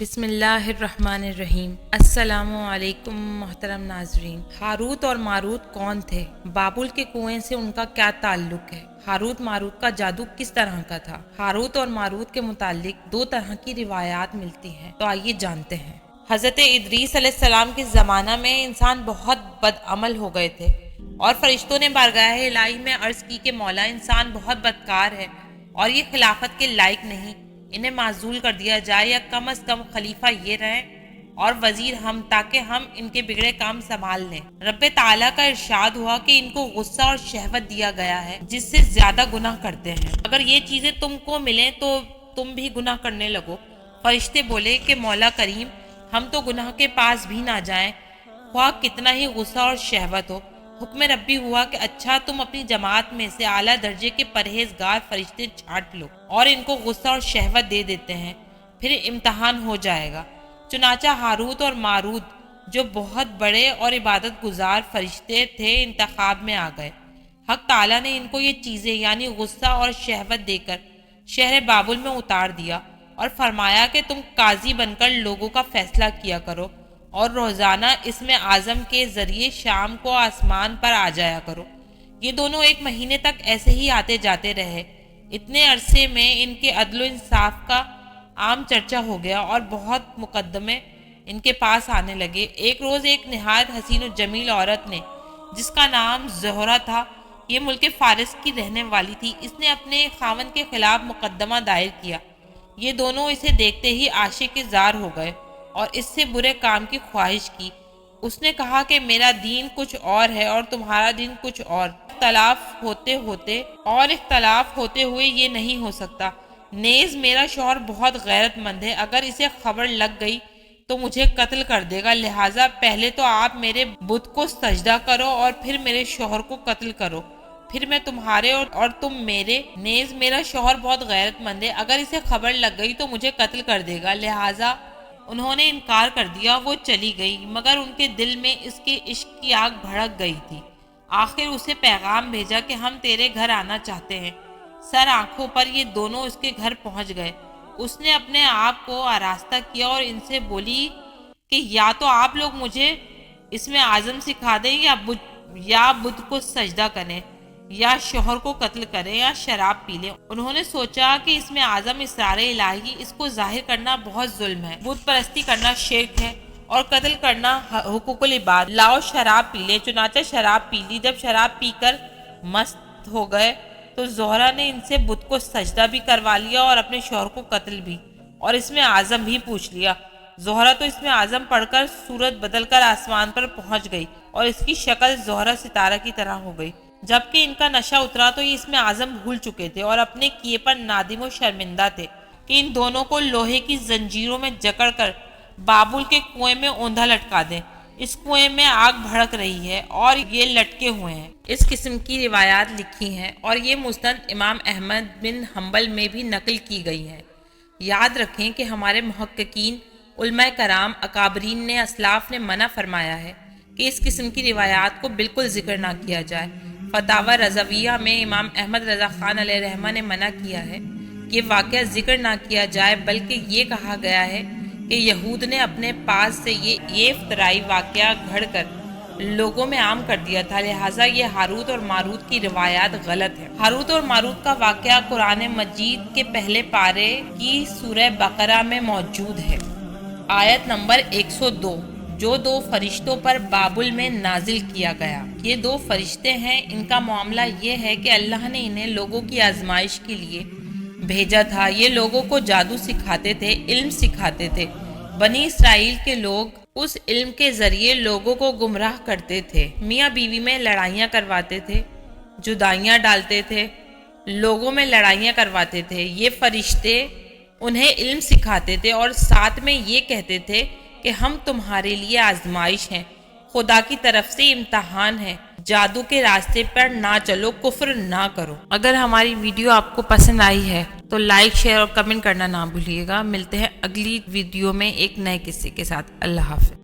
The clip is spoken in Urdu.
بسم اللہ الرحمن الرحیم۔ السلام علیکم محترم ناظرین۔ ہاروت اور ماروت کون تھے؟ بابل کے کنویں سے ان کا کیا تعلق ہے؟ ہاروت ماروت کا جادو کس طرح کا تھا؟ ہاروت اور ماروت کے متعلق دو طرح کی روایات ملتی ہیں، تو آئیے جانتے ہیں۔ حضرت ادریس علیہ السلام کے زمانہ میں انسان بہت بدعمل ہو گئے تھے، اور فرشتوں نے بارگاہ الہی میں عرض کی کہ مولا، انسان بہت بدکار ہے اور یہ خلافت کے لائق نہیں، انہیں معزول کر دیا جائے، یا کم از کم خلیفہ یہ رہیں اور وزیر ہم، تاکہ ہم ان کے بگڑے کام سنبھال لیں۔ رب تعالیٰ کا ارشاد ہوا کہ ان کو غصہ اور شہوت دیا گیا ہے، جس سے زیادہ گناہ کرتے ہیں، اگر یہ چیزیں تم کو ملیں تو تم بھی گناہ کرنے لگو۔ فرشتے بولے کہ مولا کریم، ہم تو گناہ کے پاس بھی نہ جائیں، خواہ کتنا ہی غصہ اور شہوت ہو۔ حکم ربی ہوا کہ اچھا، تم اپنی جماعت میں سے اعلیٰ درجے کے پرہیزگار فرشتے چھانٹ لو اور ان کو غصہ اور شہوت دے دیتے ہیں، پھر امتحان ہو جائے گا۔ چنانچہ ہاروت اور ماروت، جو بہت بڑے اور عبادت گزار فرشتے تھے، انتخاب میں آ گئے۔ حق تعالیٰ نے ان کو یہ چیزیں یعنی غصہ اور شہوت دے کر شہر بابل میں اتار دیا، اور فرمایا کہ تم قاضی بن کر لوگوں کا فیصلہ کیا کرو، اور روزانہ اسم اعظم کے ذریعے شام کو آسمان پر آ جایا کرو۔ یہ دونوں ایک مہینے تک ایسے ہی آتے جاتے رہے۔ اتنے عرصے میں ان کے عدل و انصاف کا عام چرچا ہو گیا، اور بہت مقدمے ان کے پاس آنے لگے۔ ایک روز ایک نہایت حسین و جمیل عورت نے، جس کا نام زہرہ تھا، یہ ملک فارس کی رہنے والی تھی، اس نے اپنے خاوند کے خلاف مقدمہ دائر کیا۔ یہ دونوں اسے دیکھتے ہی عاشق زار ہو گئے اور اس سے برے کام کی خواہش کی۔ اس نے کہا کہ میرا دین کچھ اور ہے اور تمہارا دین کچھ اور، اختلاف ہوتے ہوئے یہ نہیں ہو سکتا۔ نیز میرا شوہر بہت غیرت مند ہے، اگر اسے خبر لگ گئی تو مجھے قتل کر دے گا، لہٰذا پہلے تو آپ میرے بت کو سجدہ کرو اور پھر میرے شوہر کو قتل کرو، پھر میں تمہارے اور تم میرے۔ نیز میرا شوہر بہت غیرت مند ہے، اگر اسے خبر لگ گئی تو مجھے قتل کر دے گا، لہٰذا انہوں نے انکار کر دیا۔ وہ چلی گئی، مگر ان کے دل میں اس کے عشق کی آگ بھڑک گئی تھی۔ آخر اسے پیغام بھیجا کہ ہم تیرے گھر آنا چاہتے ہیں۔ سر آنکھوں پر یہ دونوں اس کے گھر پہنچ گئے۔ اس نے اپنے آپ کو آراستہ کیا اور ان سے بولی کہ یا تو آپ لوگ مجھے اسم اعظم سکھا دیں، یا بدھ کو سجدہ کریں، یا شوہر کو قتل کریں، یا شراب پی لیں۔ انہوں نے سوچا کہ اسم اعظم اسرار الہی، اس کو ظاہر کرنا بہت ظلم ہے، بت پرستی کرنا شرک ہے، اور قتل کرنا حقوق العباد۔ لاؤ شراب پی لیں۔ چنانچہ شراب پی لی۔ جب شراب پی کر مست ہو گئے تو زہرہ نے ان سے بت کو سجدہ بھی کروا لیا اور اپنے شوہر کو قتل بھی، اور اسم اعظم بھی پوچھ لیا۔ زہرہ تو اسم اعظم پڑھ کر صورت بدل کر آسمان پر پہنچ گئی، اور اس کی شکل زہرہ ستارہ کی طرح ہو گئی۔ جبکہ ان کا نشہ اترا تو یہ اسم اعظم بھول چکے تھے اور اپنے کیے پر نادم و شرمندہ تھے کہ ان دونوں کو لوہے کی زنجیروں میں جکڑ کر بابل کے کنویں میں اوندا لٹکا دیں۔ اس کنویں میں آگ بھڑک رہی ہے اور یہ لٹکے ہوئے ہیں۔ اس قسم کی روایات لکھی ہیں، اور یہ مسند امام احمد بن حنبل میں بھی نقل کی گئی ہیں۔ یاد رکھیں کہ ہمارے محققین، علماء کرام، اکابرین نے، اسلاف نے منع فرمایا ہے کہ اس قسم کی روایات کو بالکل ذکر نہ کیا جائے۔ فتاوی رضویہ میں امام احمد رضا خان علیہ رحمہ نے منع کیا ہے کہ یہ واقعہ ذکر نہ کیا جائے، بلکہ یہ کہا گیا ہے کہ یہود نے اپنے پاس سے یہ افترائی واقعہ گھڑ کر لوگوں میں عام کر دیا تھا، لہٰذا یہ ہاروت اور ماروت کی روایات غلط ہے۔ ہاروت اور ماروت کا واقعہ قرآن مجید کے پہلے پارے کی سورہ بقرہ میں موجود ہے، آیت نمبر 102، جو دو فرشتوں پر بابل میں نازل کیا گیا۔ یہ دو فرشتے ہیں، ان کا معاملہ یہ ہے کہ اللہ نے انہیں لوگوں کی آزمائش کے لیے بھیجا تھا۔ یہ لوگوں کو جادو سکھاتے تھے، علم سکھاتے تھے۔ بنی اسرائیل کے لوگ اس علم کے ذریعے لوگوں کو گمراہ کرتے تھے، میاں بیوی میں لڑائیاں کرواتے تھے، جدائیاں ڈالتے تھے، لوگوں میں لڑائیاں کرواتے تھے۔ یہ فرشتے انہیں علم سکھاتے تھے اور ساتھ میں یہ کہتے تھے کہ ہم تمہارے لیے آزمائش ہیں، خدا کی طرف سے امتحان ہے، جادو کے راستے پر نہ چلو، کفر نہ کرو۔ اگر ہماری ویڈیو آپ کو پسند آئی ہے تو لائک، شیئر اور کمنٹ کرنا نہ بھولیے گا۔ ملتے ہیں اگلی ویڈیو میں ایک نئے قصے کے ساتھ۔ اللہ حافظ۔